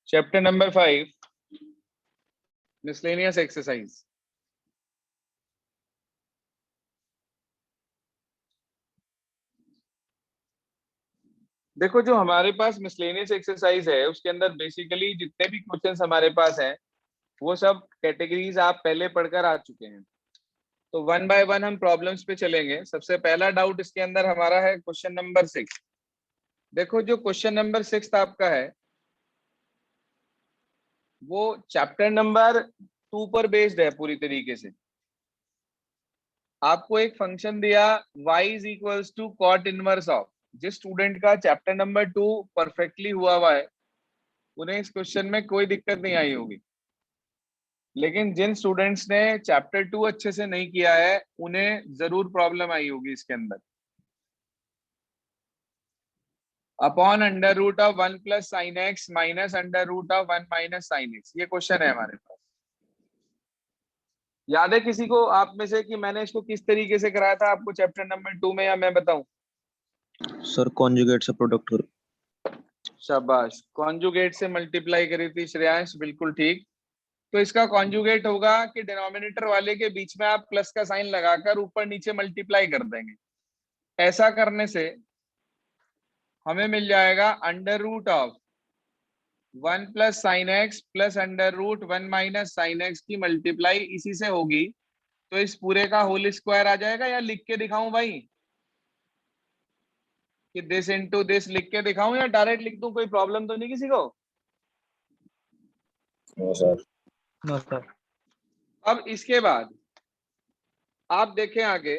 Chapter number 5 miscellaneous exercise. देखो जो हमारे पास मिसलेनियस एक्सरसाइज है उसके अंदर बेसिकली जितने भी क्वेश्चंस हमारे पास हैं वो सब कैटेगरीज आप पहले पढ़कर आ चुके हैं। तो वन बाय वन हम प्रॉब्लम्स पे चलेंगे। सबसे पहला डाउट इसके अंदर हमारा है क्वेश्चन नंबर 6। देखो जो क्वेश्चन नंबर 6 आपका है वो चैप्टर नंबर 2 पर बेस्ड है पूरी तरीके से। आपको एक फंक्शन दिया y is equals to cot inverse of. जिस स्टूडेंट का चैप्टर नंबर 2 परफेक्टली हुआ है उन्हें इस क्वेश्चन में कोई दिक्कत नहीं आई होगी, लेकिन जिन स्टूडेंट्स ने चैप्टर 2 अच्छे से नहीं किया है उन्हें जरूर प्रॉब्लम आई होगी इसके अंदर। Upon under root of 1 plus sine x minus under root of 1 minus sine x, ये क्वेश्चन है हमारे पास। याद है किसी को आप में से कि मैंने इसको किस तरीके से कराया था आपको चैप्टर नंबर 2 में, या मैं बताऊं? सर कॉन्जुगेट से प्रोडक्ट कर। शाबाश, कॉन्जुगेट से मल्टीप्लाई करी थी श्रेयांश, बिल्कुल ठीक। तो इसका कॉन्जुगेट होगा कि डिनोमिनेटर वाले के बीच में आप प्लस का साइन लगाकर ऊपर नीचे मल्टीप्लाई कर देंगे। ऐसा करने से हमें मिल जाएगा under root of 1 plus sine x plus under root 1 minus sine x की मल्टीप्लाई इसी से होगी। तो इस पूरे का होल स्क्वायर आ जाएगा, या लिख के दिखाऊं भाई कि दिस इनटू दिस लिख के दिखाऊं, या डायरेक्ट लिख दूं? कोई प्रॉब्लम तो नहीं किसी को? No sir. No sir. अब इसके बाद आप देखें आगे,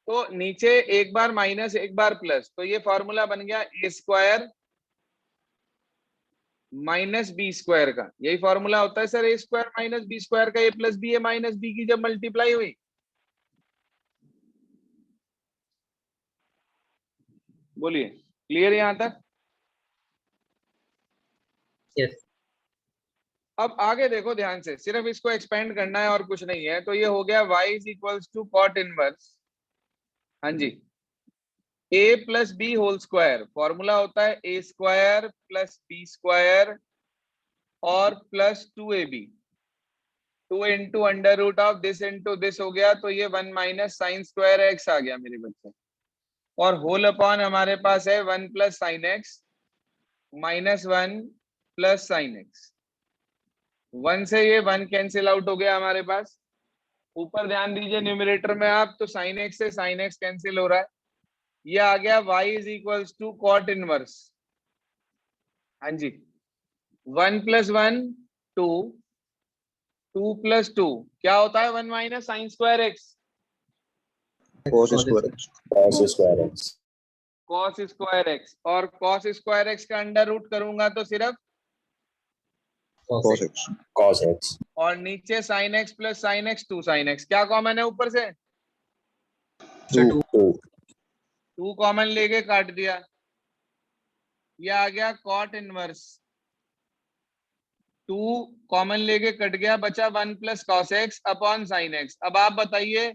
तो नीचे एक बार माइनस एक बार प्लस, तो ये फॉर्मूला बन गया ए स्क्वायर माइनस बी स्क्वायर का। यही फॉर्मूला होता है सर, ए स्क्वायर माइनस बी स्क्वायर का, ए plus b a minus B की जब मल्टीप्लाई हुई। बोलिए, क्लियर यहां तक? यस। अब आगे देखो ध्यान से, सिर्फ इसको एक्सपेंड करना है और कुछ नहीं है। तो ये हो गया y is equals to cot inverse, हाँ जी, a plus b whole square. Formula होता है a square plus b square और plus 2ab, 2 into under root of this into this हो गया। तो ये 1 माइनस साइन स्क्वायर एक्स आ गया मेरे बच्चे, और होल अपॉन हमारे पास है 1 plus sine x minus 1 plus sine x. 1 से ये 1 कैंसिल आउट हो गया हमारे पास। ऊपर ध्यान दीजिए न्यूमरेटर में आप, तो साइन एक्स से साइन एक्स कैंसिल हो रहा है। ये आ गया y is equals to cot inverse, हाँ जी, 1 प्लस 1 2, 2 प्लस 2 क्या होता है? 1 minus sine square x cos square x. Cos square x. Cos square x, और कॉस स्क्वायर एक्स का अंडर रूट करूंगा तो सिर्फ कॉस एक्स। Cos x. और नीचे sign x plus sine x 2 sine x. क्या कॉमन है ऊपर से? 2 2 कॉमन लेके काट दिया, ये आ गया कॉट इनवर्स। 2 कॉमन लेके कट गया, बचा 1 plus cos x upon sine x. अब आप बताइए,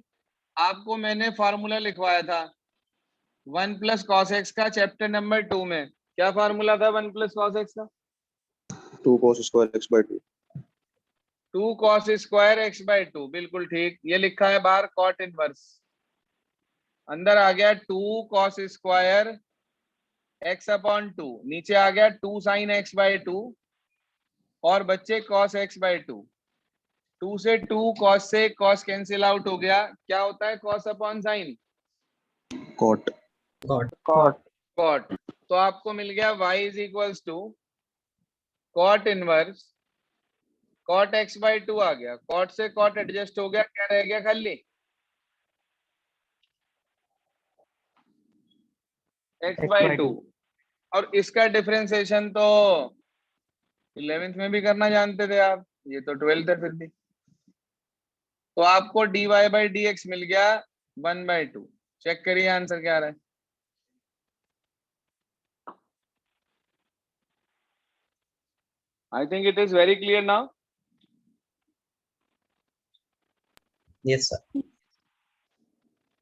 आपको मैंने फॉर्मूला लिखवाया था 1 प्लस कॉस एक्स का चैप्टर नंबर 2 में। क्या फॉर्मूला था 1 प्लस कॉस एक्स का? 2 cos square x by 2। 2 cos square x by 2, बिल्कुल ठीक। ये लिखा है बाहर कॉट इनवर्स, अंदर आ गया 2 कॉस स्क्वायर एक्स अपॉन 2, नीचे आ गया 2 साइन एक्स बाय 2, और बच्चे कॉस एक्स बाय 2। 2 से 2 कॉस से कॉस कैंसिल आउट हो गया। क्या होता है cos upon sine? Cot. Cot. Cot. तो आपको मिल गया y is equals to cot inverse cot x by 2 आ गया। कॉट से कॉट एडजस्ट हो गया, क्या रह गया खाली? X by 2। और इसका डिफरेंशिएशन तो 11th में भी करना जानते थे आप, ये तो 12th है फिर भी। तो आपको dy बाई डी एक्स मिल गया 1/2। चेक करिए आंसर क्या आ रहा है। I think it is very clear now. Yes sir.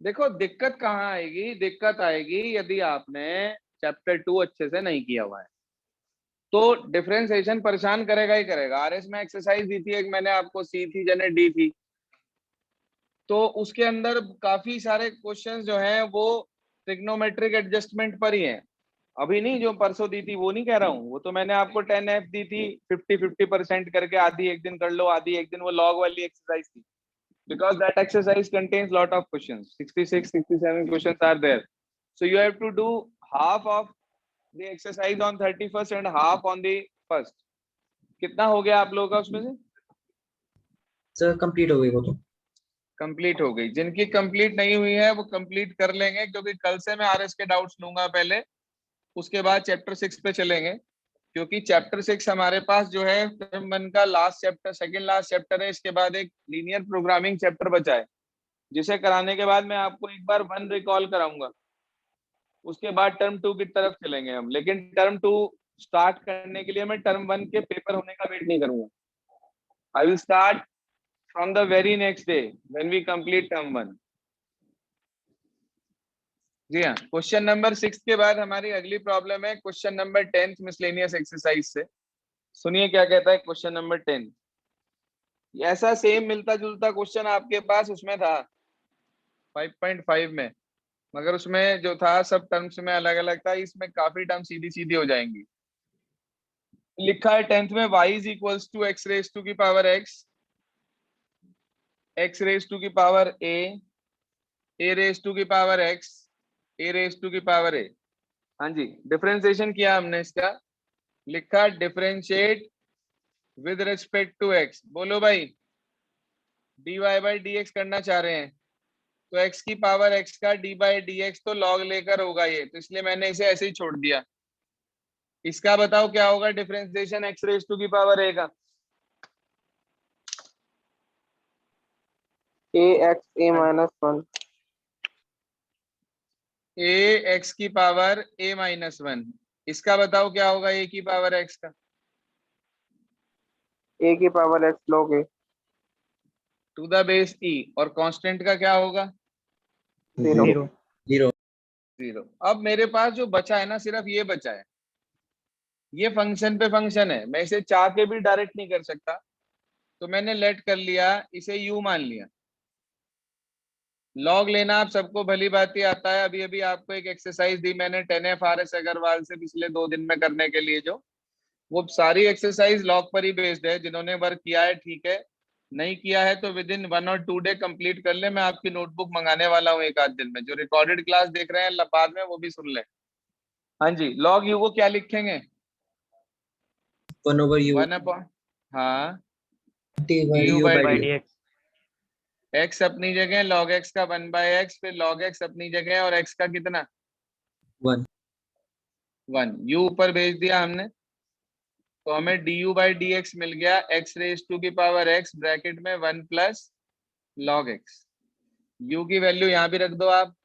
देखो दिक्कत कहाँ आएगी? दिक्कत आएगी यदि आपने चैप्टर 2 अच्छे से नहीं किया हुआ है। तो डिफरेंशिएशन परेशान करेगा ही करेगा। आरएस में एक्सरसाइज दी थी एक मैंने आपको, सी थी जने डी थी, तो उसके अंदर काफी सारे क्वेश्चंस जो हैं वो ट्रिग्नोमेट्रिक एडजस्टमेंट पर ही हैं। अभी नहीं, जो परसों दी थी वो नहीं कह रहा हूँ, वो तो मैंने आपको 10F दी थी 50-50% करके, आधी एक दिन कर लो आधी एक दिन, वो लॉग वाली एक्सरसाइज थी। Because that exercise contains lot of questions, 66, 67 questions are there. So you have to do half of the exercise on 31st and half on the first. कितना हो गया आप लोगों का उसमें से? सर कंप्लीट हो गई वो तो। कंप्लीट हो गई। जिनकी कंप्लीट नहीं हुई है वो कंप्लीट कर लेंगे, क्योंकि कल से मैं आरएस के डाउट्स लूंगा पहले, उसके बाद चैप्टर 6 पे चलेंगे। क्योंकि चैप्टर 6 हमारे पास जो है टर्म 1 का last chapter, second last chapter है। इसके बाद एक लीनियर प्रोग्रामिंग चैप्टर बचा है, जिसे कराने के बाद मैं आपको एक बार 1 रिकॉल कराऊंगा। उसके बाद टर्म 2 की तरफ चलेंगे हम, लेकिन टर्म 2 स्टार्ट करने के लिए मैं टर्म 1 के पेपर होने का वेट नहीं करूंगा। I will start from the very next day when we complete term 1। जी हाँ, क्वेश्चन नंबर 6 के बाद हमारी अगली प्रॉब्लम है क्वेश्चन नंबर 10 मिसलेनियस एक्सरसाइज से। सुनिए क्या कहता है क्वेश्चन नंबर 10। ऐसा सेम मिलता जुलता क्वेश्चन आपके पास उसमें था 5.5 में, मगर उसमें जो था सब टर्म्स में अलग अलग था, इसमें काफी टर्म सीधी सीधी हो जाएंगी। लिखा है 10th में y is equals to X raise to की power x, x raise to की पावर a रेज टू की power x, a raise to की पावर a। हाँ जी, डिफरेंशिएशन किया हमने इसका, लिखा differentiate with respect to x। बोलो भाई, dy बाई dx करना चाह रहे हैं, तो x की पावर x का d बाई dx तो log लेकर होगा ये, तो इसलिए मैंने इसे ऐसे ही छोड़ दिया। इसका बताओ क्या होगा डिफरेंशिएशन x रेज टू की पावर a का? ax a minus 1 a x की पावर a माइनस 1। इसका बताओ क्या होगा a की पावर x का? a की power x log a to the base e। और कांस्टेंट का क्या होगा? 0 जीरो जीरो। 0। अब मेरे पास जो बचा है ना, सिर्फ ये बचा है। ये फंक्शन पे फंक्शन है, मैं इसे चाह के भी डायरेक्ट नहीं कर सकता, तो मैंने लेट कर लिया, इसे u मान लिया। लॉग लेना आप सबको भली बात ही आता है। अभी अभी आपको एक एक्सरसाइज दी मैंने 10F RS अग्रवाल से पिछले 2 दिन में करने के लिए, जो वो सारी एक्सरसाइज लॉग पर ही बेस्ड है। जिन्होंने वर्क किया है ठीक है, नहीं किया है तो विद इन 1 और 2 डे कंप्लीट कर ले। मैं आपकी नोटबुक मंगाने वाला हूँ एक आध दिन में। जो रिकॉर्डेड क्लास देख रहे हैं बाद में, वो भी सुन ले। हाँ जी, लॉग यू को क्या लिखेंगे? 1/u 1 अपॉन, हाँ, du by dx। एक्स अपनी जगह, लॉग एक्स का 1 बाय एक्स, फिर लॉग एक्स अपनी जगह, और एक्स का कितना? 1। 1। यू ऊपर भेज दिया हमने, तो हमें du बाई डी एक्स मिल गया, एक्स रेज टू की पावर एक्स ब्रैकेट में 1 प्लस लॉग एक्स। यू की वैल्यू यहाँ भी रख दो आप,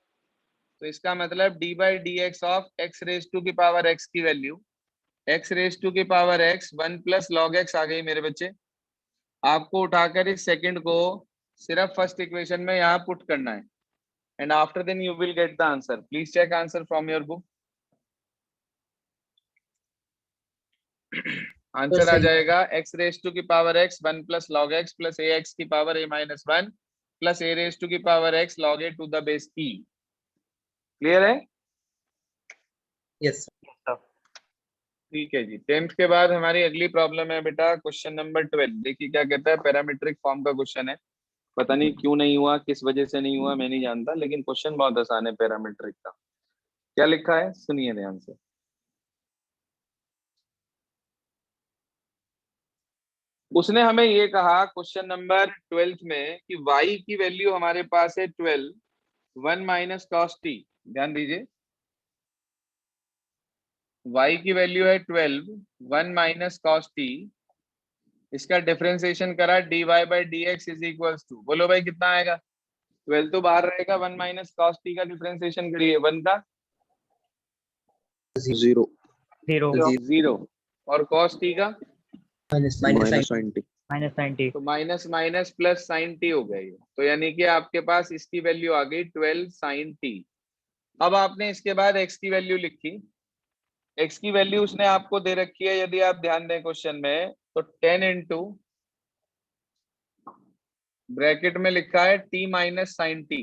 तो इसका मतलब d by d x of x raise to की पावर x की वैल्यू एक्स रेज टू की power x 1 plus log x आ गई मेरे बच्चे। आपको उठाकर इस सेकंड को सिर्फ फर्स्ट इक्वेशन में यहाँ पुट करना है, and after then you will get the answer. Please check answer from your book. Answer आ जाएगा एक्स रेज टू की power x 1 plus log x plus a x की power a minus 1 plus a raise to की power x log a to the base e। Clear है? Yes. ठीक है जी। 10th के बाद हमारी अगली प्रॉब्लम है बेटा क्वेश्चन नंबर 12। देखिए क्या कहता है, पैरामीट्रिक फॉर्म का क्वेश्चन है। पता नहीं क्यों नहीं हुआ, किस वजह से नहीं हुआ, मैं नहीं जानता, लेकिन क्वेश्चन बहुत आसान है पैरामीट्रिक का। क्या लिखा है सुनिए ध्यान से। उसने हमें ये कहा क्वेश्चन नंबर 12 में कि y की वैल्यू हमारे पास है 12 1 माइनस कॉस टी। ध्यान दीजिए, y की वैल्यू है 12 1 माइनस कॉस टी। इसका डिफरेंशिएशन करा dy by d x is equals to, बोलो भाई कितना आएगा? 12 तो बाहर रहेगा, 1 माइनस कॉस टी का डिफरेंशिएशन करिए, 1 का 0 0 और कॉस टी का माइनस minus 90। 90 तो minus minus plus sine t हो गई। तो यानी कि आपके पास इसकी वैल्यू आ गई 12 साइन टी। अब आपने इसके बाद x की वैल्यू लिखी, x की वैल्यू उसने आपको दे रखी है, यदि आप ध्यान दें क्वेश्चन में, तो 10 इंटू ब्रैकेट में लिखा है t माइनस साइन टी।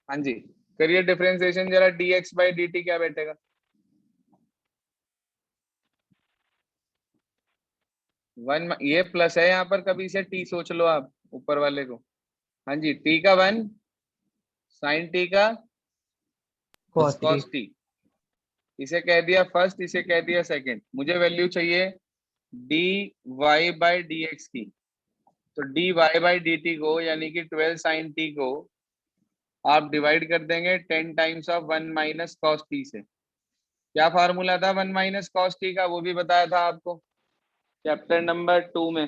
हाँ जी, करिए डिफरेंशिएशन जरा, dx बाई dt क्या बैठेगा? वन, ये प्लस है यहाँ पर, कभी से t सोच लो आप ऊपर वाले को। हाँ जी, t का 1, साइन t का cos cos t। इसे कह दिया फर्स्ट, इसे कह दिया सेकंड। मुझे वैल्यू चाहिए dy बाई dx की। तो dy बाई dt को, यानी कि 12 साइन t को आप डिवाइड कर देंगे 10 times of 1 minus cos t से। क्या फार्मूला था 1 माइनस cos t का, वो भी बताया था आपको चैप्टर नंबर 2 में।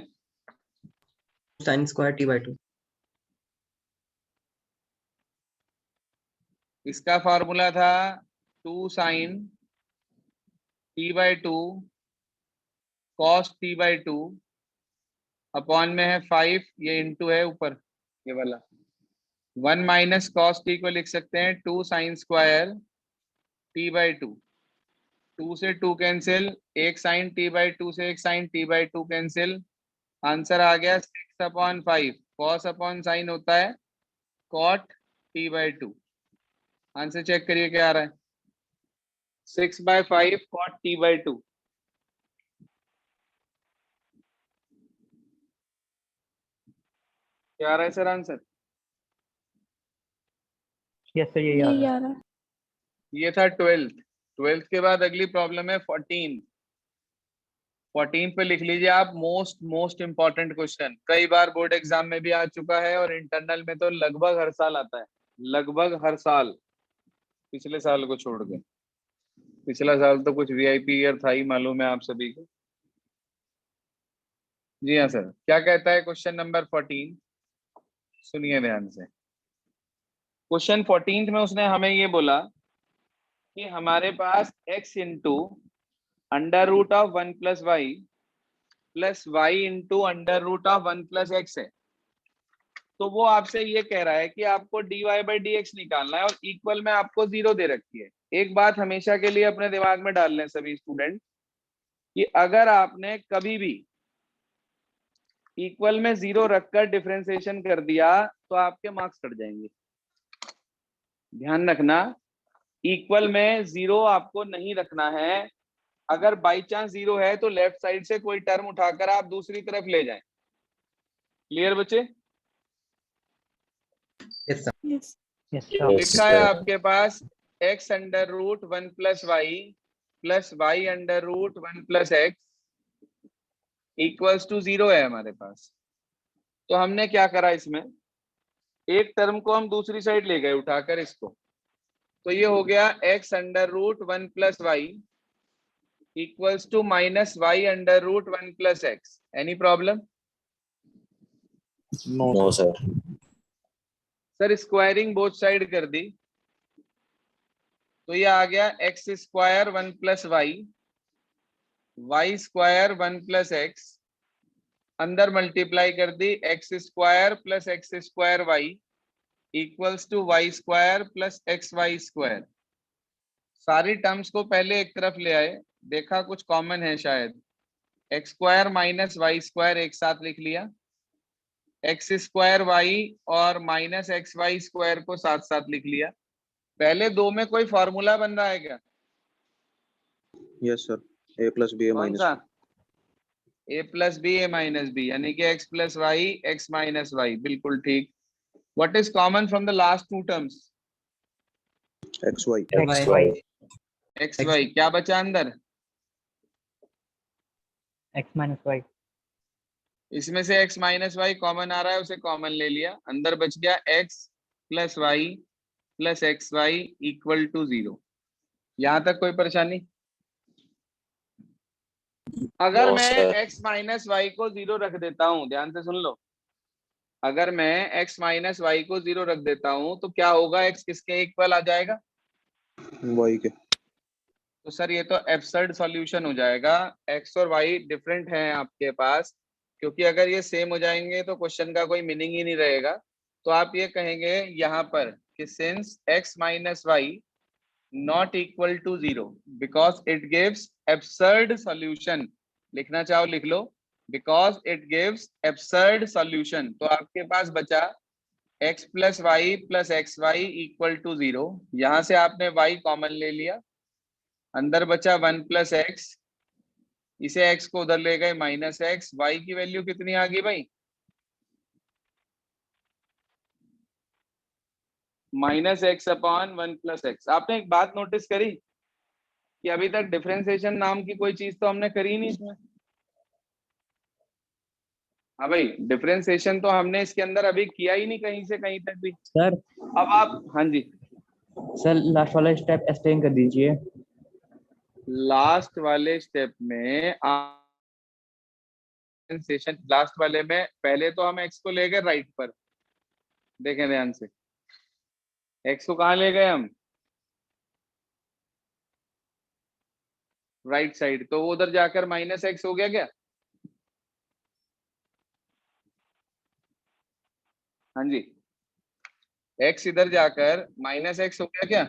sin square t by 2. इसका फार्मूला था 2 sine t by 2 cos t by 2 upon में है 5, ये इंटू है ऊपर ये वाला। 1 माइनस cos t को लिख सकते हैं 2 साइन स्क्वायर t बाई 2। 2 से 2 कैंसिल, एक साइन t बाई 2 से एक sine t by 2 cancel. Answer आ गया 6 अपॉन 5। कॉस अपॉन साइन होता है cot t by 2। Answer check करिए क्या आ रहा है, 6/5 कॉट t बाई 2। क्या आ रहा है सर आंसर? यस सर, यही आ रहा है. ये था 12th के बाद अगली प्रॉब्लम है 14। 14 पे लिख लीजिए आप, मोस्ट इंपॉर्टेंट क्वेश्चन, कई बार बोर्ड एग्जाम में भी आ चुका है और इंटरनल में तो लगभग हर साल आता है, लगभग हर साल, पिछले साल को छोड़ के। पिछला साल तो कुछ वीआईपी ईयर था ही, मालूम है आप सभी को। जी हाँ सर, क्या कहता है क्वेश्चन नंबर 14? सुनिए ध्यान से। क्वेश्चन 14 में उसने हमें ये बोला कि हमारे पास x into under root of 1 plus y plus y into under root of 1 plus x है। तो वो आपसे ये कह रहा है कि आपको dy बाई डी एक्स निकालना है और इक्वल में आपको 0 दे रखी है। एक बात हमेशा के लिए अपने दिमाग में डाल लें सभी स्टूडेंट, कि अगर आपने कभी भी इक्वल में 0 रखकर डिफरेंशिएशन कर दिया तो आपके मार्क्स कट जाएंगे। ध्यान रखना, इक्वल में 0 आपको नहीं रखना है। अगर बाई चांस 0 है तो लेफ्ट साइड से कोई टर्म उठाकर आप दूसरी तरफ ले जाएं। क्लियर बच्चे? Yes sir. Yes, लिखा है sir. आपके पास x under root 1 plus y under root 1 plus x equals to 0 है हमारे पास। तो हमने क्या करा, इसमें एक टर्म को हम दूसरी साइड ले गए उठाकर इसको, तो ये हो गया x under root 1 plus y equals to minus y under root 1 plus x. Any problem? No, sir. Sir squaring both side कर दी तो ये आ गया x square 1 plus y square 1 plus x, अंदर मल्टीप्लाई कर दी x square plus x square y equals to y square plus x y square. सारी टर्म्स को पहले एक तरफ ले आए, देखा कुछ कॉमन है शायद, x square minus y square एक साथ लिख लिया, एक्स स्क्वायर वाई और माइनस एक्स वाई स्क्वायर को साथ साथ लिख लिया। पहले दो में कोई फॉर्मूला बन रहा है क्या? Yes, sir. A plus B, A कौन minus सा? B. A plus b, a minus b, यानी कि x plus y, x minus y, बिल्कुल ठीक। What is common from the last two terms? XY. XY. X y. क्या बचा अंदर? X minus y. इसमें से x माइनस वाई कॉमन आ रहा है, उसे कॉमन ले लिया, अंदर बच गया x plus y plus x y equal to 0। यहां तक कोई परेशानी? अगर No, मैं sir. x माइनस वाई को 0 रख देता हूं, ध्यान से सुन लो, अगर मैं x माइनस वाई को 0 रख देता हूं तो क्या होगा, x किसके इक्वल आ जाएगा? Y के. तो सर ये तो एब्सर्ड सॉल्यूशन हो जाएगा, x और y डिफरेंट हैं आपके पास, क्योंकि अगर ये सेम हो जाएंगे तो क्वेश्चन का कोई मीनिंग ही नहीं रहेगा। तो आप ये कहेंगे यहाँ पर कि since x minus y not equal to 0 because it gives absurd solution. लिखना चाहो लिख लो, because it gives absurd solution. तो आपके पास बचा x plus y plus xy equal to 0. यहां से आपने y कॉमन ले लिया, अंदर बचा 1 plus x, इसे x को उधर ले गए माइनस एक्स, y की वैल्यू कितनी आ गई भाई? Minus x upon 1 plus x. आपने एक बात नोटिस करी कि अभी तक डिफरेंशिएशन नाम की कोई चीज तो हमने करी नहीं इसमें. हाँ भाई, डिफरेंशिएशन तो हमने इसके अंदर अभी किया ही नहीं कहीं से कहीं तक भी. सर अब आप, हाँ जी, सर लास्ट वाला स्टेप एक्सप्लेन कर दीजिए. लास्ट वाले स्टेप में डिफरेंशिएशन, लास्ट वाले में पहले तो हम एक्स को ले गए राइट पर, देखें ध्यान से, एक्स को कहाँ ले गए हम? Right side. तो वो उधर जाकर माइनस एक्स हो गया क्या? हाँ जी, एक्स इधर जाकर माइनस एक्स हो गया क्या?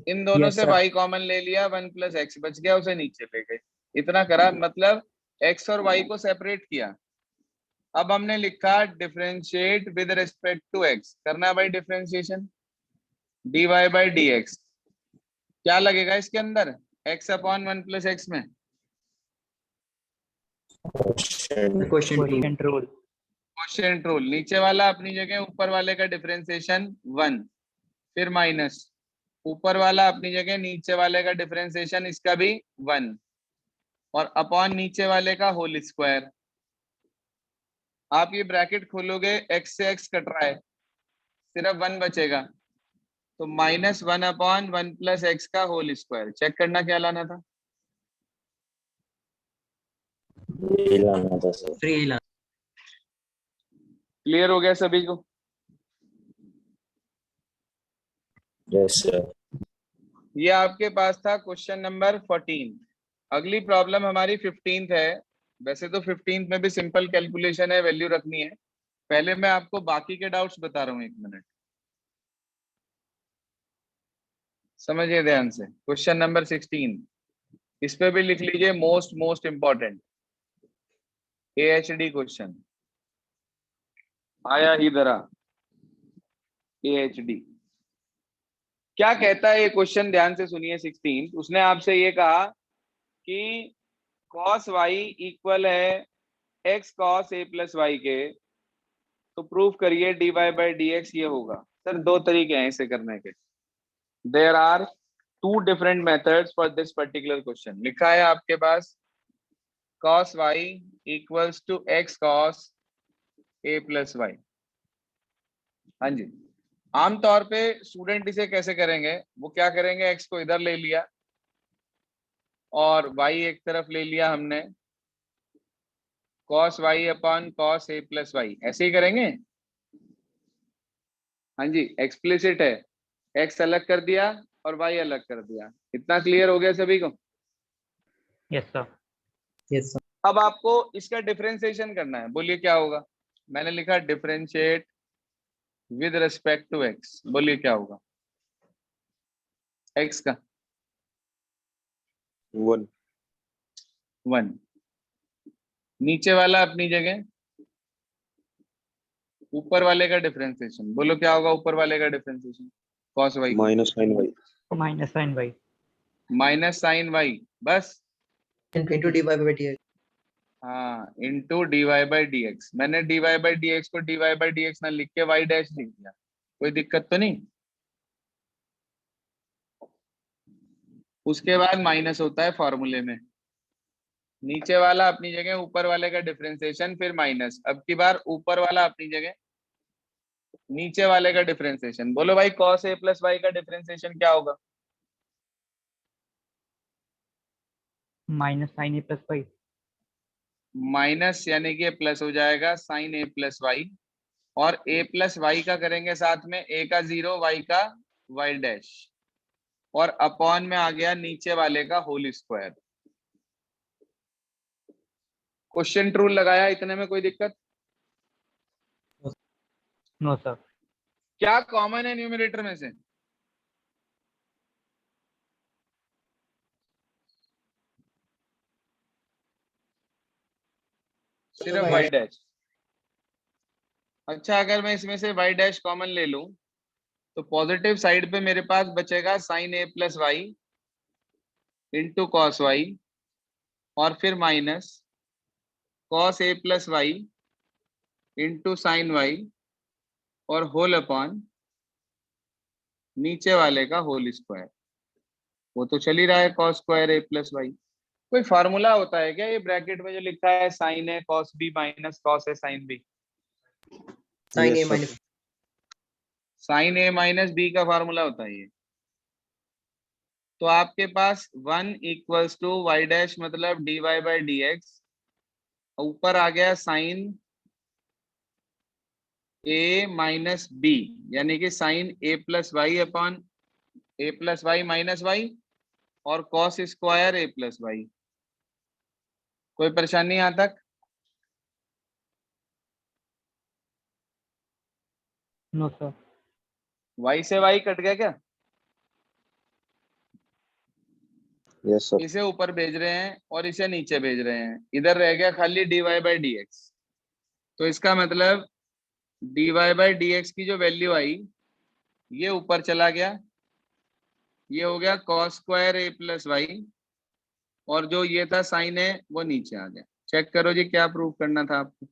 इन दोनों Yes, से sir. y कॉमन ले लिया, 1 प्लस एक्स बच गया, उसे नीचे ले गए. इतना करा, मतलब x और y को सेपरेट किया. अब हमने लिखा differentiate with respect to x. करना है भाई डिफरेंशिएशन, dy बाई dx. क्या लगेगा इसके अंदर? x अपॉन 1 प्लस एक्स में Quotient. Quotient rule. Quotient rule. नीचे वाला अपनी जगह, ऊपर वाले का डिफरेंशिएशन 1, फिर माइनस, ऊपर वाला अपनी जगह, नीचे वाले का डिफरेंशिएशन इसका भी 1, और अपॉन नीचे वाले का होल स्क्वायर. आप ये ब्रैकेट खोलोगे, x से x कट रहा है, सिर्फ 1 बचेगा, तो माइनस 1 अपॉन 1 प्लस एक्स का होल स्क्वायर. चेक करना क्या लाना था? ये लाना था सर. 3 ला. क्लियर हो गया सभी को? Yes sir. ये आपके पास था क्वेश्चन नंबर 14. अगली प्रॉब्लम हमारी 15th है. वैसे तो 15th में भी सिंपल कैलकुलेशन है, वैल्यू रखनी है. पहले मैं आपको बाकी के डाउट्स बता रहा हूँ, 1 मिनट समझिए ध्यान से. क्वेश्चन नंबर 16, इस पे भी लिख लीजिए, मोस्ट इंपॉर्टेंट AHD क्वेश्चन आया ही धरा. AHD क्या कहता है ये क्वेश्चन, ध्यान से सुनिए. 16, उसने आपसे ये कहा कि cos y इक्वल है x cos a plus y के, तो प्रूफ करिए dy बाई dx ये होगा. सर दो तरीके हैं इसे करने के. There are 2 different methods for this particular question. लिखा है आपके पास cos y इक्वल्स टू x cos a plus y. हाँ जी, आमतौर पे स्टूडेंट इसे कैसे करेंगे, वो क्या करेंगे, x को इधर ले लिया और y एक तरफ ले लिया हमने, cos y upon cos a plus y, ऐसे ही करेंगे. हाँ जी, एक्सप्लिसिट है, x अलग कर दिया और y अलग कर दिया. इतना क्लियर हो गया सभी को? Yes sir. Yes sir. अब आपको इसका डिफरेंशिएशन करना है. बोलिए क्या होगा? मैंने लिखा differentiate with respect to x. बोलिए क्या होगा x का? 1. 1. नीचे वाला अपनी जगह, ऊपर वाले का डिफरेंशिएशन. बोलो क्या होगा ऊपर वाले का differentiation? cos y Minus sin y. Minus sine y. Minus sine y, बस. Into dy by dx. हाँ, इंटू dy बाई dx. मैंने dy बाई dx को dy बाई dx ना लिख के y डैश लिख दिया. कोई दिक्कत तो नहीं? उसके बाद माइनस होता है फॉर्मूले में. नीचे वाला अपनी जगह, ऊपर वाले का डिफरेंशिएशन, फिर माइनस. अब की बार ऊपर वाला अपनी जगह, नीचे वाले का डिफरेंशिएशन. बोलो भाई cos a प्लस वाई का डिफरेंशिएशन क्या होगा? Minus sine a plus y. Minus यानी कि प्लस हो जाएगा साइन a प्लस वाई, और a प्लस वाई का करेंगे साथ में, a का 0, y का y डैश, और अपॉन में आ गया नीचे वाले का होल स्क्वायर. क्वेश्चन रूल लगाया, इतने में कोई दिक्कत? No sir. क्या कॉमन है न्यूमरेटर में से? सिर्फ वाई डैश। अच्छा, अगर मैं इसमें से वाई डैश कॉमन ले लूं तो पॉजिटिव साइड पे मेरे पास बचेगा sine a plus y into cos y, और फिर minus cos a plus y into sine y, और होल अपॉन नीचे वाले का होल स्क्वायर। वो तो चल ही रहा है, cos square a plus y. कोई फार्मूला होता है क्या ये ब्रैकेट में जो लिखा है sine a cos b minus cos a sine b? Sine a Yes, sir. Minus sine a minus b का फार्मूला होता है ये। तो आपके पास 1 इक्वल्स टू वाई डैश मतलब d y by d x, ऊपर आ गया साइन ए माइनस बी, यानी कि sine a plus Y upon a plus y minus y, और cos square a plus y. कोई परेशानी यहाँ तक? No sir. वाई से वाई कट गया क्या? Yes, sir. इसे ऊपर भेज रहे हैं और इसे नीचे भेज रहे हैं, इधर रह गया खाली d y by d x. तो इसका मतलब d y by d x की जो वैल्यू आई ये ऊपर चला गया, ये हो गया cos square a plus Y, और जो ये था साइन है वो नीचे आ गया। चेक करो जी, क्या प्रूव करना था आपको?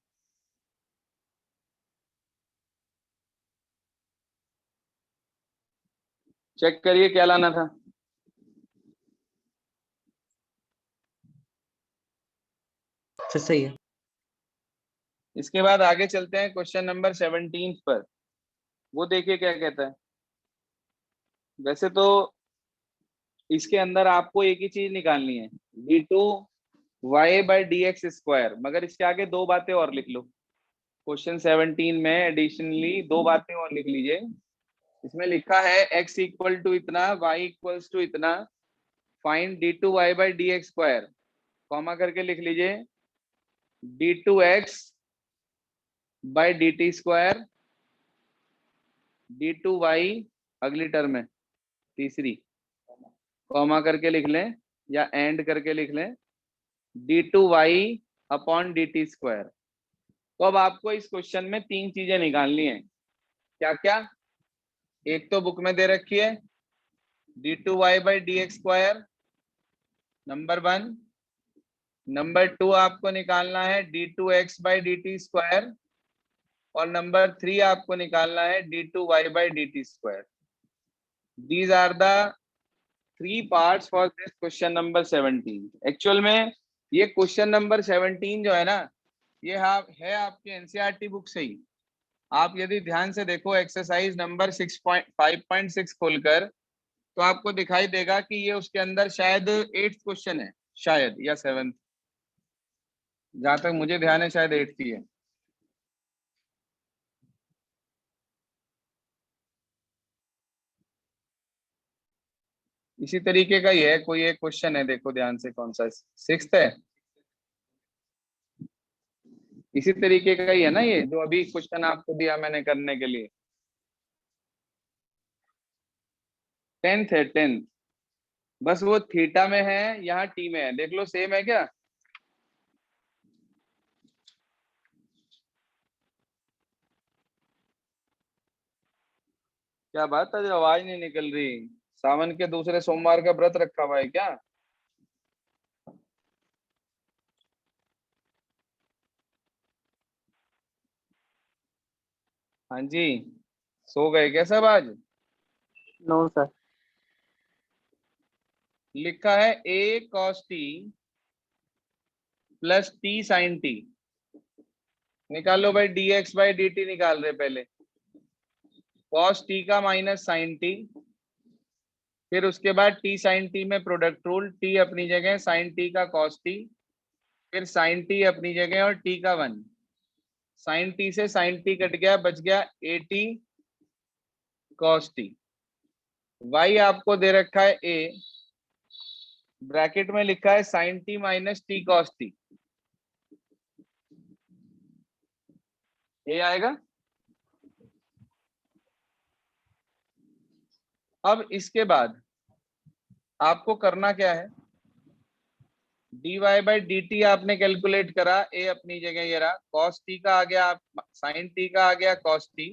चेक करिए क्या लाना था। सर सही है। इसके बाद आगे चलते हैं क्वेश्चन नंबर 17 पर। वो देखिए क्या कहता है। वैसे तो इसके अंदर आपको एक ही चीज निकालनी है, d two y by d x square, मगर इसके आगे दो बातें और लिख लो। क्वेश्चन 17 में एडिशनली दो बातें और लिख लीजिए। इसमें लिखा है x इक्वल टू इतना, y इक्वल्स टू इतना, find d two y by d x square, comma करके लिख लीजिए d two x by d t square, d two y अगली टर्म है तीसरी, कॉमा करके लिख लें या एंड करके लिख लें d two y upon d t square. तो अब आपको इस क्वेश्चन में तीन चीजें निकालनी है। क्या क्या? एक तो बुक में दे रखी है d two y by d x square, number 1। Number 2 आपको निकालना है d two x by d t square, और नंबर 3 आपको निकालना है d two y by d t square. These are the 3 parts for this question number 17। Actual में ये question number 17 जो है ना, ये है आपके एनसीईआरटी बुक से ही। आप यदि ध्यान से देखो एक्सरसाइज नंबर 6.5.6 खोलकर, तो आपको दिखाई देगा कि ये उसके अंदर शायद 8th क्वेश्चन है, शायद, या 7th। जहां तक मुझे ध्यान है शायद 8th ही है। इसी तरीके का ही है, कोई एक क्वेश्चन है, देखो ध्यान से कौन सा 6th है। इसी तरीके का ही है ना ये, जो अभी क्वेश्चन आपको दिया मैंने करने के लिए। 10th है, 10th। बस वो थीटा में है, यहाँ टी में है, देख लो सेम है क्या? क्या बात है, आवाज नहीं निकल रही? सावन के दूसरे सोमवार का व्रत रखा हुआ है क्या? हाँ जी, सो गए क्या सब आज? No, sir. लिखा है a cos t plus t sin t। निकालो भाई, dx बाई dt निकाल रहे पहले। cos t का माइनस sin t, फिर उसके बाद t sin t में प्रोडक्ट रूल, t अपनी जगह, sin t का cos t, फिर sin t अपनी जगह और t का 1। sin t से sin t कट गया, बच गया at cos t। y आपको दे रखा है a, ब्रैकेट में लिखा है sin t minus t cos t। ये आएगा। अब इसके बाद आपको करना क्या है, dy बाई डी टी आपने कैलकुलेट करा, a अपनी जगह ये रहा, cos t का आ गया, sin t का आ गया cos t,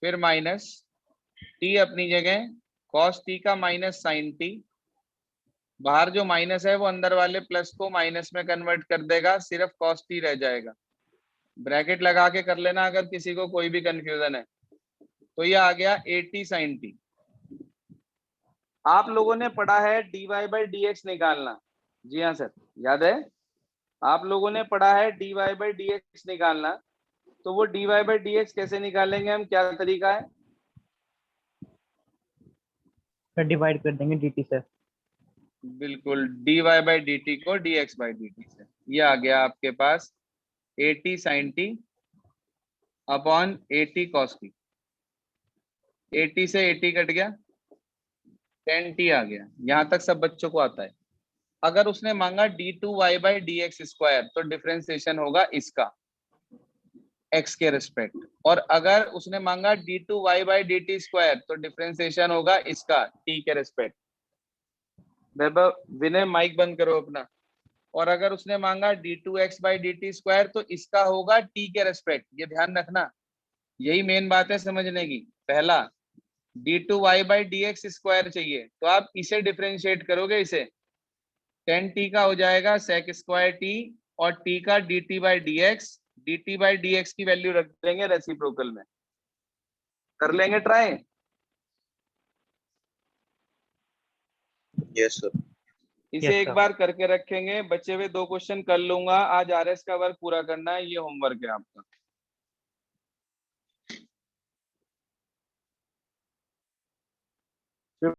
फिर माइनस t अपनी जगह cos t का माइनस sin t, बाहर जो माइनस है वो अंदर वाले प्लस को माइनस में कन्वर्ट कर देगा, सिर्फ cos t रह जाएगा। ब्रैकेट लगा के कर लेना अगर किसी को कोई भी कंफ्यूजन है। तो ये आ गया 80 sin t। आप लोगों ने पढ़ा है dy बाई डी एक्स निकालना, जी हाँ सर, याद है? आप लोगों ने पढ़ा है dy बाई डी एक्स निकालना। तो वो dy बाई डी एक्स कैसे निकालेंगे हम, क्या तरीका है? सर डिवाइड कर देंगे dt से। बिल्कुल, dy बाई डी टी को dx बाई डी टी से। ये आ गया आपके पास 80 sin t upon 80 cos t। 80 से 80 कट गया, 10t आ गया। यहां तक सब बच्चों को आता है। अगर उसने मांगा d2y by d x square, तो डिफरेंशिएशन होगा इसका x के रिस्पेक्ट। और अगर उसने मांगा d2y by d t square, तो डिफरेंशिएशन होगा इसका t के रिस्पेक्ट। वैभव, विनय, माइक बंद करो अपना। और अगर उसने मांगा d2x by d t square, तो इसका होगा t के रेस्पेक्ट। ये ध्यान रखना, यही मेन बात है समझने की। पहला d2y by d x square चाहिए, तो आप इसे डिफरेंशिएट करोगे, इसे 10t का हो जाएगा sec स्क्वायर t, और t का dt by d x, dt by d x की वैल्यू रख देंगे रेसिप्रोकल में। कर लेंगे ट्राई? Yes, sir. इसे Yes, एक sir. बार करके रखेंगे। बचे हुए 2 क्वेश्चन कर लूंगा आज, आरएस का वर्क पूरा करना है, ये होमवर्क है आपका।